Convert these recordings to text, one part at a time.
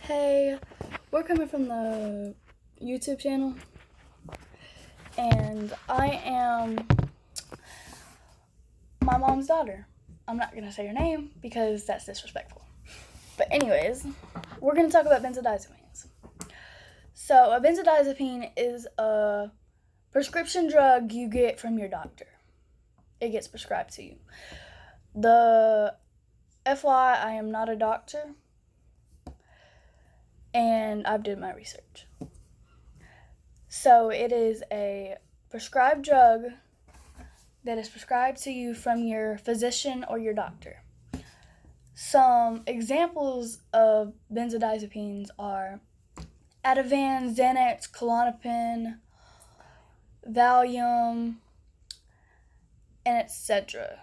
Hey, we're coming from the YouTube channel, and I am my mom's daughter. I'm not going to say her name because that's disrespectful. But anyways, we're going to talk about benzodiazepines. So a benzodiazepine is a prescription drug you get from your doctor. It gets prescribed to you. The FYI, I am not a doctor, and I've did my research. So it is a prescribed drug that is prescribed to you from your physician or your doctor. Some examples of benzodiazepines are Ativan, Xanax, Klonopin, Valium, and etc.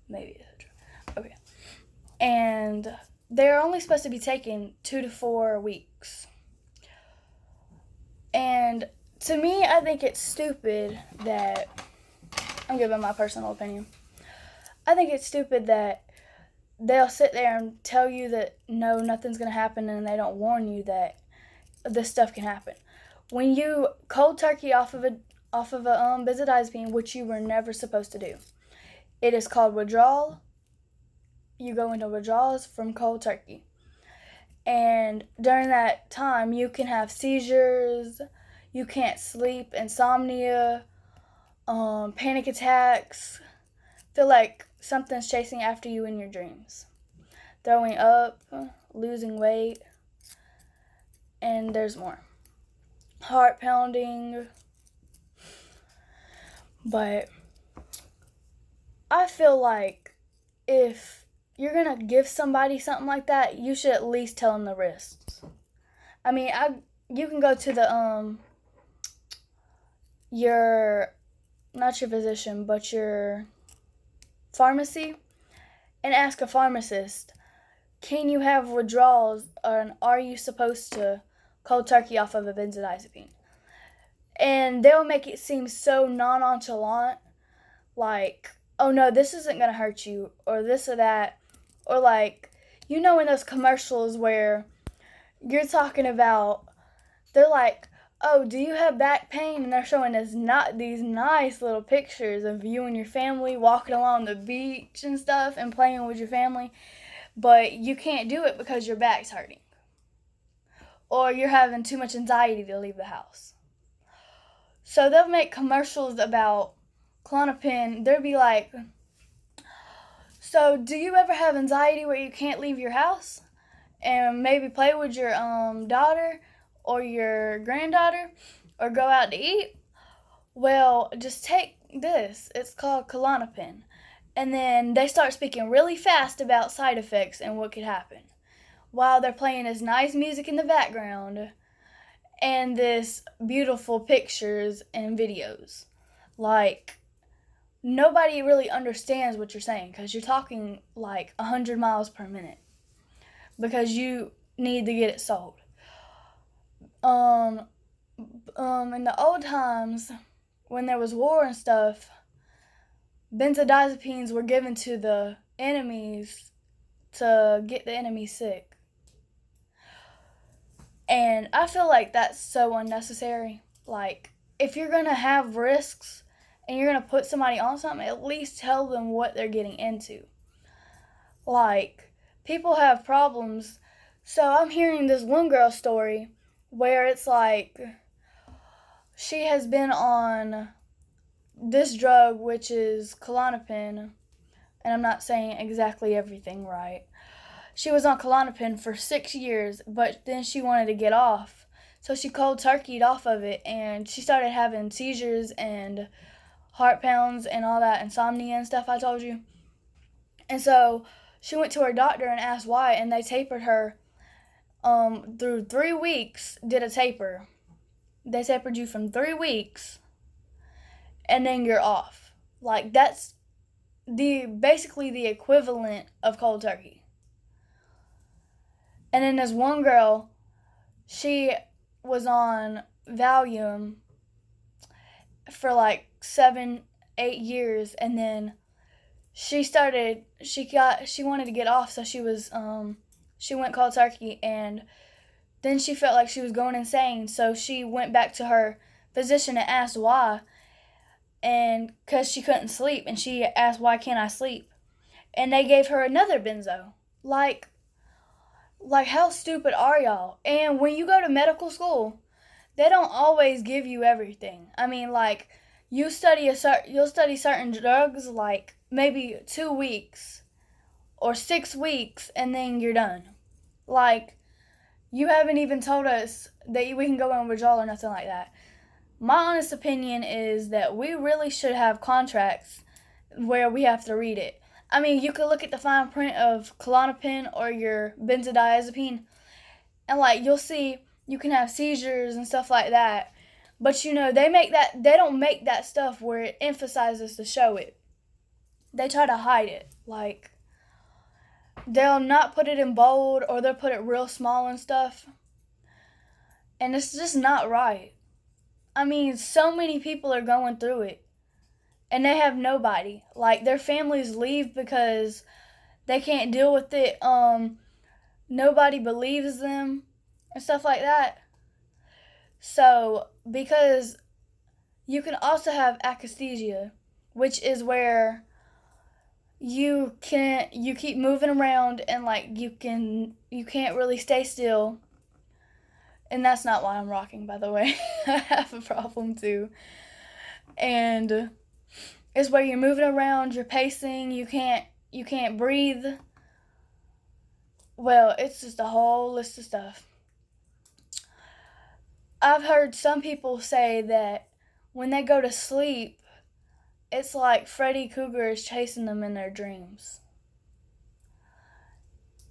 Maybe etc. Okay. And they're only supposed to be taken 2 to 4 weeks. And to me, I think it's stupid that, I'm giving my personal opinion, I think it's stupid that they'll sit there and tell you that no, nothing's going to happen, and they don't warn you that this stuff can happen. When you cold turkey off of a benzodiazepine, which you were never supposed to do, it is called withdrawal. You go into withdrawals from cold turkey. And during that time, you can have seizures, you can't sleep, insomnia, panic attacks, feel like something's chasing after you in your dreams, throwing up, losing weight, and there's more. Heart pounding. But I feel like if you're going to give somebody something like that, you should at least tell them the risks. I mean, you can go to the, not your physician, but your pharmacy and ask a pharmacist, can you have withdrawals, or are you supposed to cold turkey off of a benzodiazepine? And they'll make it seem so nonchalant, like, oh no, this isn't going to hurt you, or this or that. Or like, in those commercials where you're talking about, they're like, oh, do you have back pain? And they're showing us not these nice little pictures of you and your family walking along the beach and stuff and playing with your family. But you can't do it because your back's hurting. Or you're having too much anxiety to leave the house. So they'll make commercials about Klonopin. They'll be like, so do you ever have anxiety where you can't leave your house and maybe play with your daughter or your granddaughter or go out to eat? Well, just take this. It's called Klonopin. And then they start speaking really fast about side effects and what could happen while they're playing this nice music in the background and this beautiful pictures and videos. Like, nobody really understands what you're saying because you're talking like 100 miles per minute because you need to get it sold. In the old times, when there was war and stuff, benzodiazepines were given to the enemies to get the enemy sick. And I feel like that's so unnecessary. Like, if you're going to have risks and you're going to put somebody on something, at least tell them what they're getting into. Like, people have problems. So I'm hearing this one girl's story where it's like she has been on this drug, which is Klonopin, and I'm not saying exactly everything right. She was on Klonopin for 6 years, but then she wanted to get off. So she cold turkeyed off of it, and she started having seizures and heart pounds and all that insomnia and stuff I told you. And so she went to her doctor and asked why, and they tapered her through 3 weeks, did a taper. They tapered you from 3 weeks, and then you're off. Like, that's basically the equivalent of cold turkey. And then there's one girl, she was on Valium for like 7-8 years, and then she wanted to get off, so she she went cold turkey, and then she felt like she was going insane, so she went back to her physician and asked why, and because she couldn't sleep, and she asked, why can't I sleep? And they gave her another benzo. Like how stupid are y'all? And when you go to medical school, they don't always give you everything. I mean, like, you'll study certain drugs, like maybe 2 weeks or 6 weeks, and then you're done. Like, you haven't even told us that we can go in withdrawal or nothing like that. My honest opinion is that we really should have contracts where we have to read it. I mean, you could look at the fine print of Klonopin or your benzodiazepine, and like you'll see you can have seizures and stuff like that. But you know, they don't make that stuff where it emphasizes to show it. They try to hide it. Like, they'll not put it in bold, or they'll put it real small and stuff. And it's just not right. I mean, so many people are going through it, and they have nobody. Like, their families leave because they can't deal with it. Nobody believes them and stuff like that. So, because you can also have akathisia, which is where you keep moving around, and like you can't really stay still. And that's not why I'm rocking, by the way. I have a problem too. And it's where you're moving around, you're pacing, you can't breathe. Well, it's just a whole list of stuff. I've heard some people say that when they go to sleep, it's like Freddy Krueger is chasing them in their dreams.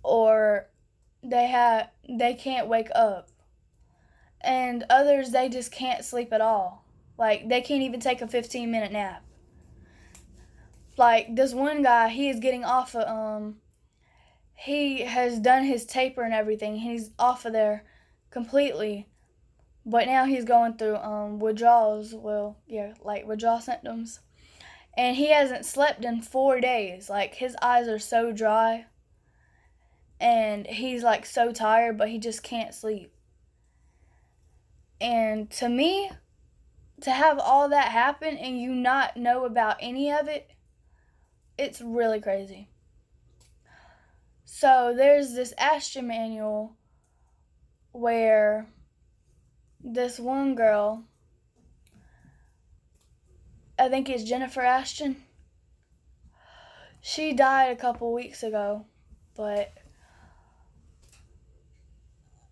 Or they can't wake up. And others, they just can't sleep at all. Like, they can't even take a 15-minute nap. Like, this one guy, he is getting off of, he has done his taper and everything. He's off of there completely. But now he's going through withdrawals. Well, yeah, like withdrawal symptoms. And he hasn't slept in 4 days. Like, his eyes are so dry. And he's like so tired, but he just can't sleep. And to me, to have all that happen and you not know about any of it, it's really crazy. So there's this Ashton manual where this one girl, I think it's Jennifer Ashton, she died a couple weeks ago, but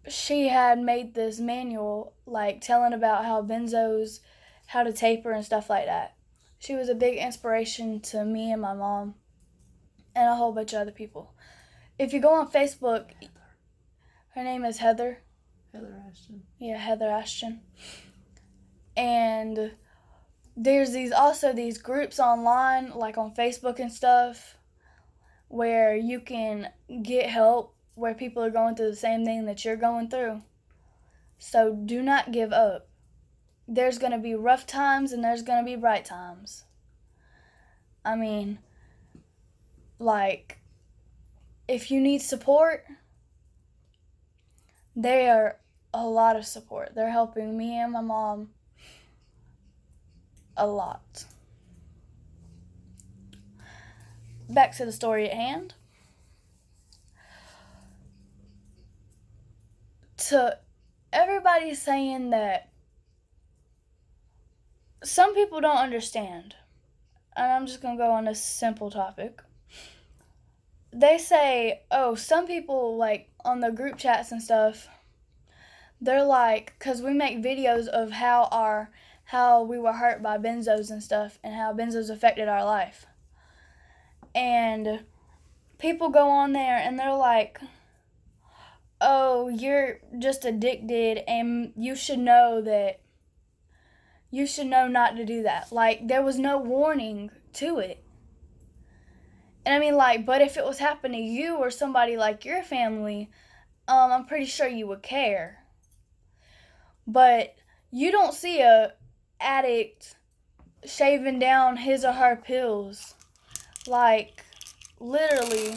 she had made this manual, like, telling about how benzos, how to taper and stuff like that. She was a big inspiration to me and my mom and a whole bunch of other people. If you go on Facebook, her name is Heather. Heather Ashton. Yeah, Heather Ashton. And there's these groups online, like on Facebook and stuff, where you can get help, where people are going through the same thing that you're going through. So do not give up. There's going to be rough times and there's going to be bright times. I mean, like, if you need support, they are a lot of support. They're helping me and my mom a lot. Back to the story at hand. To everybody saying that some people don't understand, and I'm just going to go on this simple topic. They say, oh, some people, like, on the group chats and stuff, they're like, because we make videos of how we were hurt by benzos and stuff, and how benzos affected our life. And people go on there and they're like, oh, you're just addicted and you should know not to do that. Like, there was no warning to it. And I mean, like, but if it was happening to you or somebody like your family, I'm pretty sure you would care. But you don't see a addict shaving down his or her pills. Like, literally,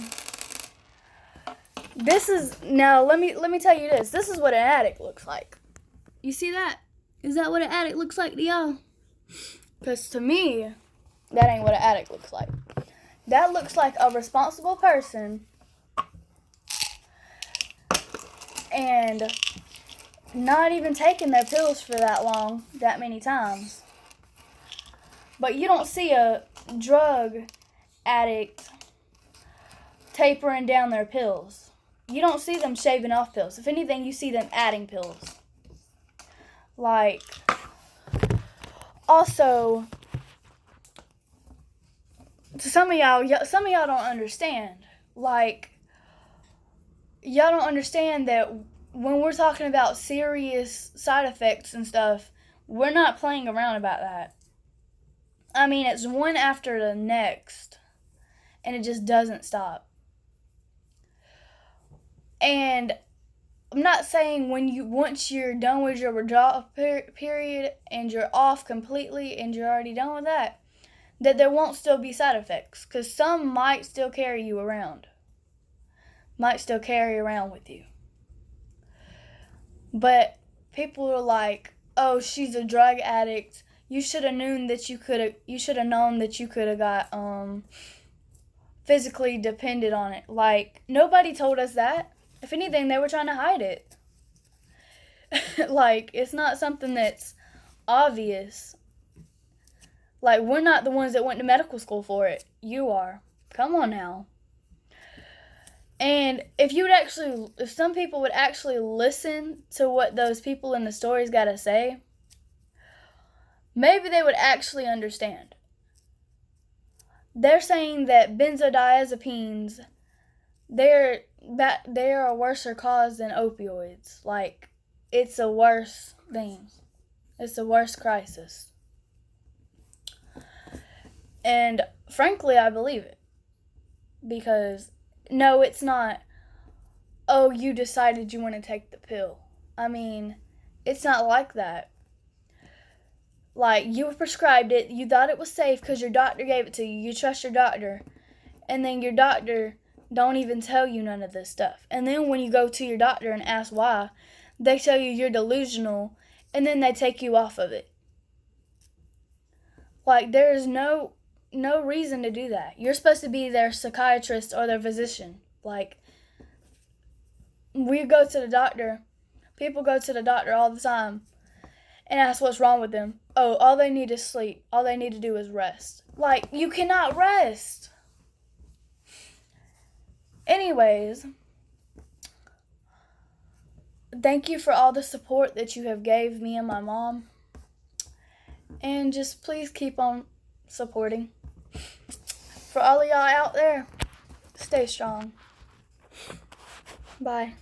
let me tell you this. This is what an addict looks like. You see that? Is that what an addict looks like to y'all? Because to me, that ain't what an addict looks like. That looks like a responsible person and not even taking their pills for that many times. But you don't see a drug addict tapering down their pills. You don't see them shaving off pills. If anything, you see them adding pills. Like, also, to some of y'all don't understand. Like, y'all don't understand that when we're talking about serious side effects and stuff, we're not playing around about that. I mean, it's one after the next, and it just doesn't stop. And I'm not saying once you're done with your withdrawal period and you're off completely and you're already done with that there won't still be side effects, because some might still carry you around. Might still carry around with you. But people are like, "Oh, she's a drug addict. You should have known that you could have got physically dependent on it." Like, nobody told us that. If anything, they were trying to hide it. Like, it's not something that's obvious. Like, we're not the ones that went to medical school for it. You are. Come on now. And if some people would actually listen to what those people in the stories got to say, maybe they would actually understand. They're saying that benzodiazepines, they're a worse cause than opioids. Like, it's a worse thing. It's a worse crisis. And frankly, I believe it. Because, no, it's not, "Oh, you decided you want to take the pill." I mean, it's not like that. Like, you were prescribed it, you thought it was safe because your doctor gave it to you, you trust your doctor, and then your doctor don't even tell you none of this stuff. And then when you go to your doctor and ask why, they tell you you're delusional, and then they take you off of it. Like, there is no reason to do that. You're supposed to be their psychiatrist or their physician. Like, people go to the doctor all the time and ask what's wrong with them. "Oh, all they need is sleep. All they need to do is rest." Like, you cannot rest. Anyways, thank you for all the support that you have gave me and my mom. And just please keep on supporting. For all of y'all out there, stay strong. Bye.